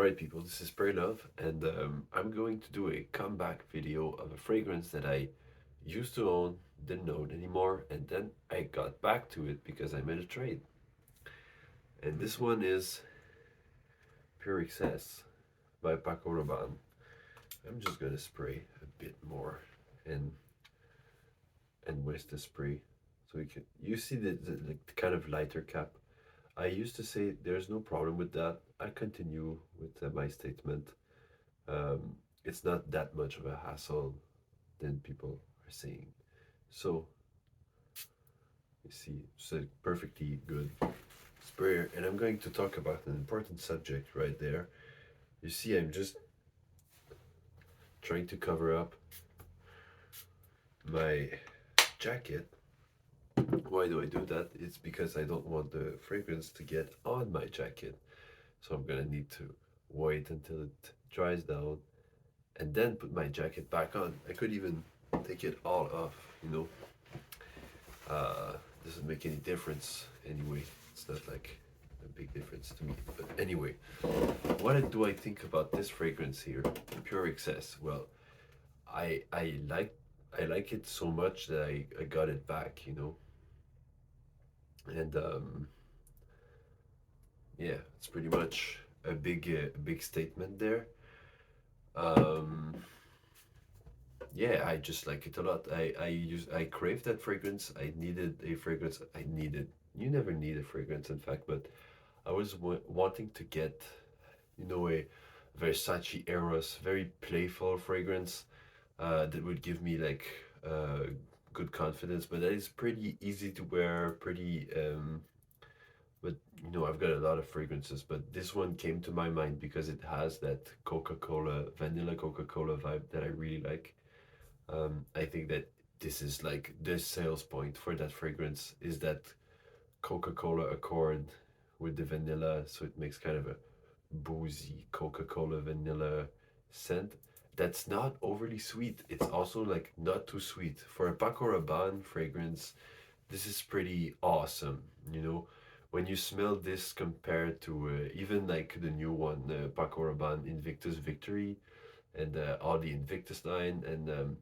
Alright people, this is Spray Love and I'm going to do a comeback video of a fragrance that I used to own, didn't own anymore, and then I got back to it because I made a trade. And this one is Pure Excess by Paco Rabanne. I'm just gonna spray a bit more and waste the spray. So you see the kind of lighter cap. I used to say there's no problem with that. I continue with my statement. Um, it's not that much of a hassle than people are saying. So you see, it's a perfectly good sprayer, and I'm going to talk about an important subject right there. You see, I'm just trying to cover up my jacket. Why do I do that? It's because I don't want the fragrance to get on my jacket. So I'm gonna need to wait until it dries down and then put my jacket back on. I could even take it all off, you know. Doesn't make any difference anyway. It's not like a big difference to me. But anyway, what do I think about this fragrance here, Pure Excess? Well, I like it so much that I got it back, you know. And yeah, it's pretty much a big statement there. Um, yeah, I just like it a lot. I crave that fragrance. I needed a fragrance. I needed You never need a fragrance, in fact, but I was wanting to get, you know, a Versace Eros, very playful fragrance that would give me like good confidence, but that is pretty easy to wear, pretty but you know, I've got a lot of fragrances, but this one came to my mind because it has that Coca-Cola, vanilla Coca-Cola vibe that I really like. I think that this is like the sales point for that fragrance is that Coca-Cola accord with the vanilla, so it makes kind of a boozy Coca-Cola vanilla scent that's not overly sweet. It's also like not too sweet. For a Paco Rabanne fragrance, this is pretty awesome, you know. When you smell this compared to even like the new one, Paco Rabanne Invictus Victory, and all the Invictus line, and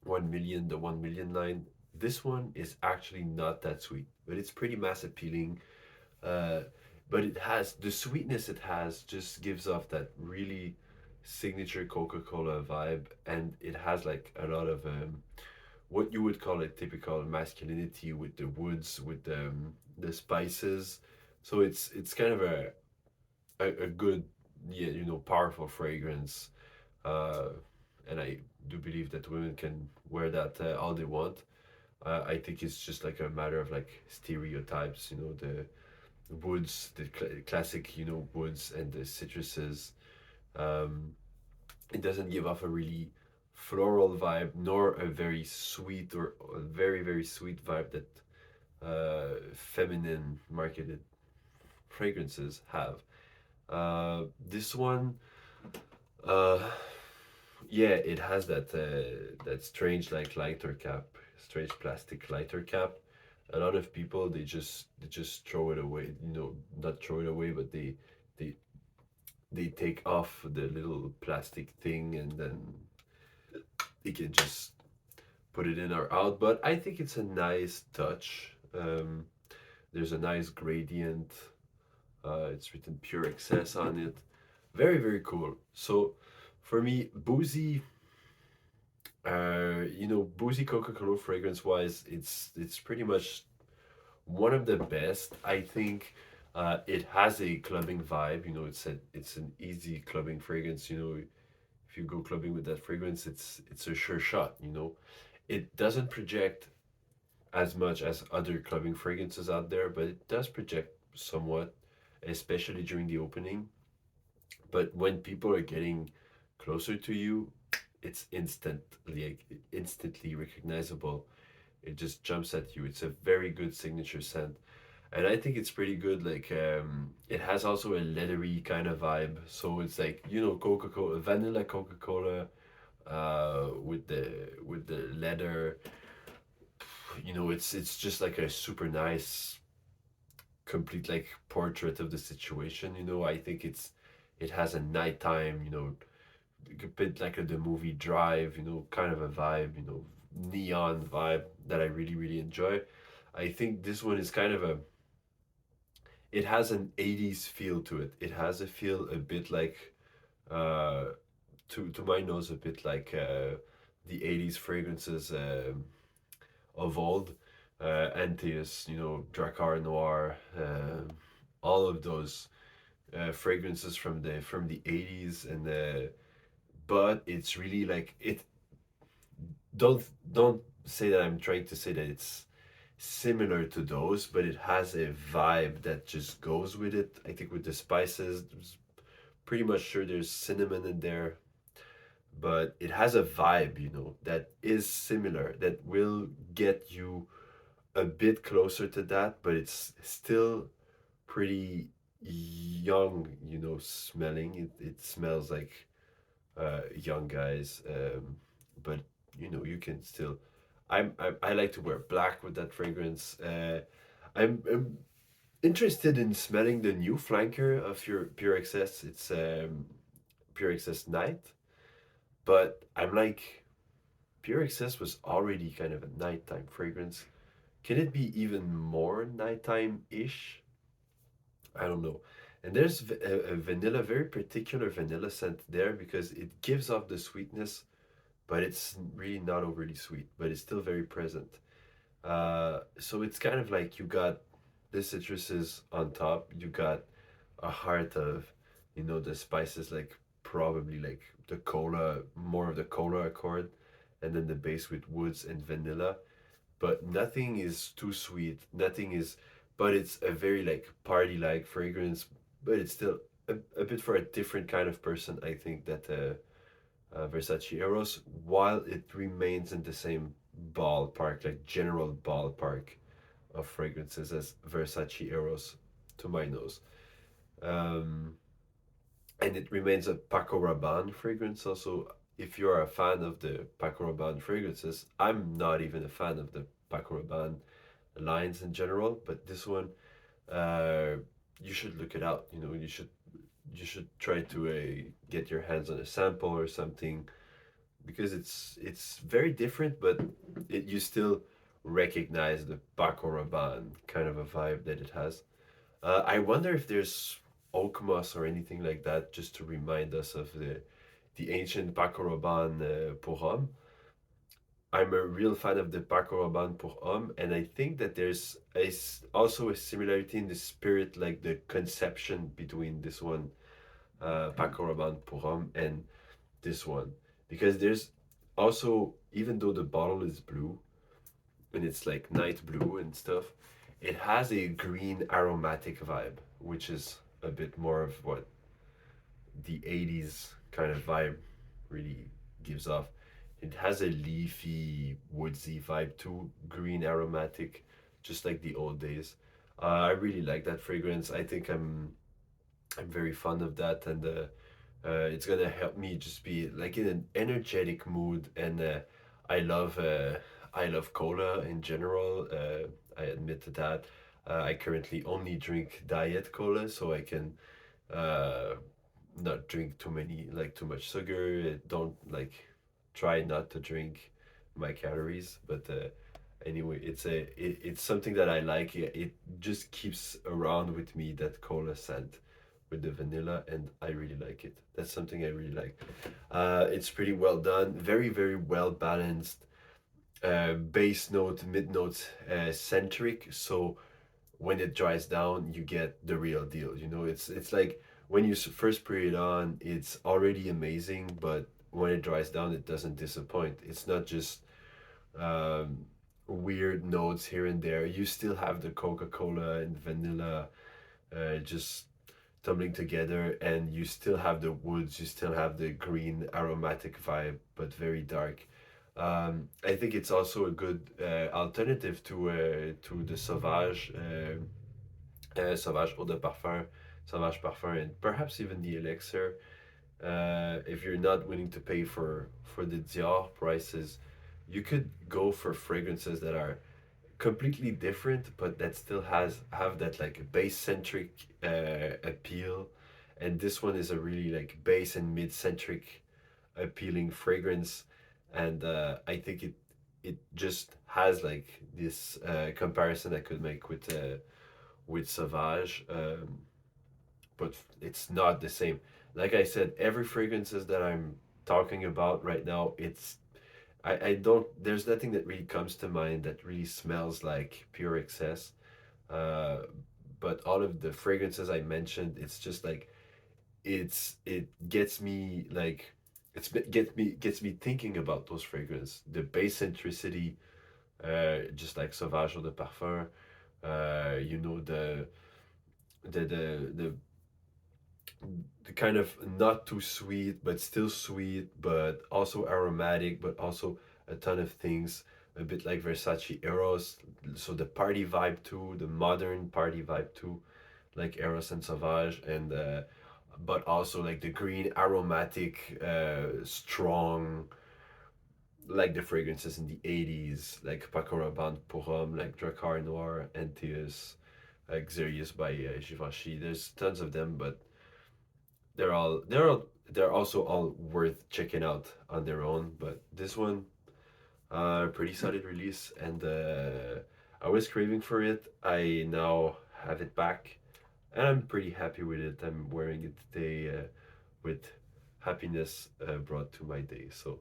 1 million, the 1 million line. This one is actually not that sweet, but it's pretty mass appealing. Uh, but it has the sweetness it has just gives off that really signature Coca Cola vibe, and it has like a lot of what you would call a typical masculinity with the woods, with the spices. So it's kind of a good, yeah, you know, powerful fragrance. Uh, and I do believe that women can wear that all they want. I think it's just like a matter of like stereotypes, you know, the woods, the classic, you know, woods and the citruses. Um, it doesn't give off a really floral vibe, nor a very sweet or a very sweet vibe that feminine marketed fragrances have. This one, uh, yeah, it has that strange like lighter cap, strange plastic lighter cap. A lot of people they just throw it away. You know, not throw it away, but they they take off the little plastic thing and then they can just put it in or out. But I think it's a nice touch. There's a nice gradient. It's written Pure Excess on it. Very cool. So for me, boozy, you know, boozy Coca-Cola fragrance wise, it's pretty much one of the best. I think it has a clubbing vibe. You know, it's an easy clubbing fragrance. You know, if you go clubbing with that fragrance, it's a sure shot. You know, it doesn't project as much as other clubbing fragrances out there, but it does project somewhat, especially during the opening. But when people are getting closer to you, it's instantly recognizable. It just jumps at you. It's a very good signature scent. And I think it's pretty good. Like it has also a leathery kind of vibe. So it's like, you know, Coca-Cola, vanilla Coca-Cola, with the leather. You know, it's just like a super nice, complete like portrait of the situation. You know, I think It has a nighttime, a bit like the movie Drive, kind of a vibe, neon vibe that I really, really enjoy. I think this one is kind of it has an 80s feel to it. It has a feel a bit like, uh, to my nose, a bit like the 80s fragrances of old. Antaeus, Dracar Noir, all of those fragrances from the 80s, but it's really like it. Don't say that I'm trying to say that it's similar to those, but it has a vibe that just goes with it. I think with the spices, there's pretty much sure there's cinnamon in there, but it has a vibe, that is similar, that will get you a bit closer to that, but it's still pretty young, smelling. It smells like young guys, but you can still. I like to wear black with that fragrance. I'm interested in smelling the new flanker of your Pure XS. It's Pure XS Night, but I'm like, Pure XS was already kind of a nighttime fragrance. Can it be even more nighttime ish? I don't know. And there's a vanilla, very particular vanilla scent there because it gives off the sweetness, but it's really not overly sweet, but it's still very present. So it's kind of like you got the citruses on top, you got a heart of, the spices, like probably like the cola, more of the cola accord, and then the base with woods and vanilla, but nothing is too sweet. Nothing is, but it's a very like party like fragrance, but it's still a bit for a different kind of person. I think that Versace Eros, while it remains in the same ballpark, like general ballpark of fragrances as Versace Eros, to my nose. Um, and it remains a Paco Rabanne fragrance. Also, if you're a fan of the Paco Rabanne fragrances, I'm not even a fan of the Paco Rabanne lines in general, but this one, uh, you should look it out. You should try to get your hands on a sample or something because it's very different, but you still recognize the Paco Rabanne kind of a vibe that it has. I wonder if there's oak moss or anything like that, just to remind us of the ancient Paco Rabanne pour homme. I'm a real fan of the Paco Rabanne pour homme, and I think that there's also a similarity in the spirit, like the conception between this one, Paco Rabanne pour homme, and this one, because there's also, even though the bottle is blue and it's like night blue and stuff, it has a green aromatic vibe, which is a bit more of what the 80s kind of vibe really gives off. It has a leafy, woodsy vibe too, green aromatic, just like the old days. I really like that fragrance. I think I'm very fond of that, and it's gonna help me just be like in an energetic mood. And I love cola in general. I admit to that. I currently only drink diet cola, so I can uh, not drink too much sugar. Don't like try not to drink my calories, but anyway, it's something that I like. It just keeps around with me, that cola scent with the vanilla, and I really like it. That's something I really like. It's pretty well done, very very well balanced. Base note, mid note, centric. So when it dries down, you get the real deal. It's like when you first spray it on, it's already amazing, but when it dries down, it doesn't disappoint. It's not just um, weird notes here and there. You still have the Coca Cola and vanilla just tumbling together, and you still have the woods, you still have the green aromatic vibe, but very dark. I think it's also a good alternative to the Sauvage Eau de Parfum, Sauvage Parfum, and perhaps even the Elixir. If you're not willing to pay for the Dior prices, you could go for fragrances that are completely different, but that still have that like base centric appeal, and this one is a really like bass and mid-centric appealing fragrance, and I think it just has like this comparison I could make with Sauvage, but it's not the same. Like I said, every fragrances that I'm talking about right now, I don't there's nothing that really comes to mind that really smells like pure excess. Uh, but all of the fragrances I mentioned, it's just like it gets me like gets me thinking about those fragrances. The bass centricity, just like Sauvage or the Parfum. You know the the kind of not too sweet but still sweet, but also aromatic, but also a ton of things. A bit like Versace Eros, so the party vibe too, the modern party vibe too, like Eros and Sauvage, and but also like the green aromatic, strong, like the fragrances in the 80s, like Paco Rabanne Pour Homme, like Dracar Noir, Antaeus, like Xerius by Givenchy. There's tons of them, but they're also all worth checking out on their own. But this one, pretty solid release, and I was craving for it. I now have it back, and I'm pretty happy with it. I'm wearing it today with happiness brought to my day. So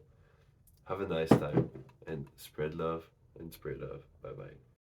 have a nice time and spread love and spray love. Bye bye.